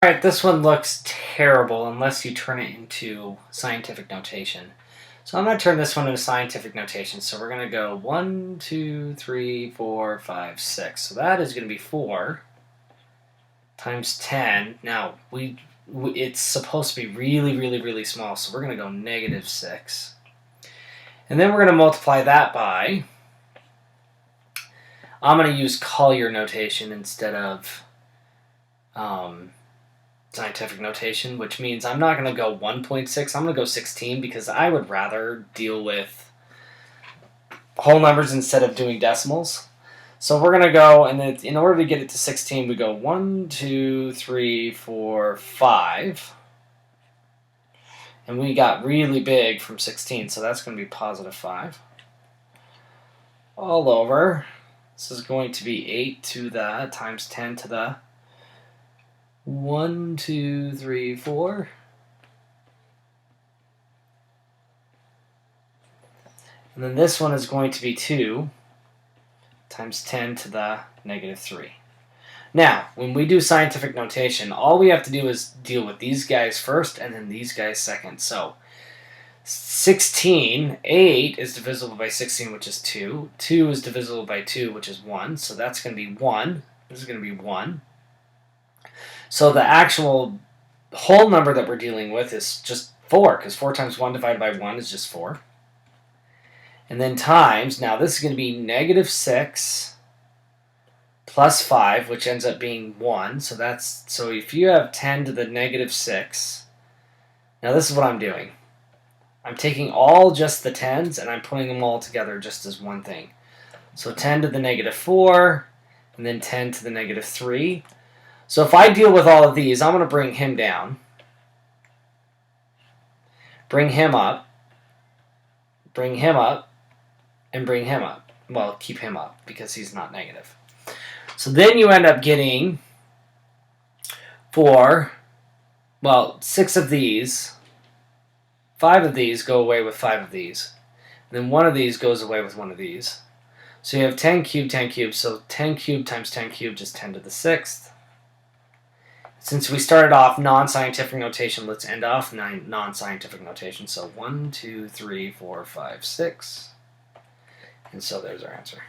Alright, this one looks terrible unless you turn it into scientific notation. So I'm going to turn this one into scientific notation. So we're going to go 1, 2, 3, 4, 5, 6. So that is going to be 4 times 10. Now, it's supposed to be really, really, really small. So we're going to go negative 6. And then we're going to multiply that by... I'm going to use Collier notation instead of scientific notation, which means I'm not going to go 1.6. I'm going to go 16 because I would rather deal with whole numbers instead of doing decimals. So we're going to go, and then in order to get it to 16, we go 1, 2, 3, 4, 5. And we got really big from 16, so that's going to be positive 5. All over. This is going to be 8 to the times 10 to the 1, 2, 3, 4. And then this one is going to be 2 times 10 to the negative 3. Now, when we do scientific notation, all we have to do is deal with these guys first and then these guys second. So 16, 8 is divisible by 16, which is 2. 2 is divisible by 2, which is 1. So that's going to be 1. This is going to be 1. So the actual whole number that we're dealing with is just 4, because 4 times 1 divided by 1 is just 4. And then times, now this is going to be negative 6 plus 5, which ends up being 1. So if you have 10 to the negative 6, now this is what I'm doing. I'm taking all just the 10s and I'm putting them all together just as one thing. So 10 to the negative 4, and then 10 to the negative 3. So if I deal with all of these, I'm going to bring him down, bring him up, bring him up, and bring him up. Well, keep him up because he's not negative. So then you end up getting 6 of these. 5 of these go away with 5 of these. And then 1 of these goes away with 1 of these. So you have 10 cubed, 10 cubed. So 10 cubed times 10 cubed is 10 to the 6th. Since we started off non-scientific notation, let's end off non-scientific notation. So 1, 2, 3, 4, 5, 6. And so there's our answer.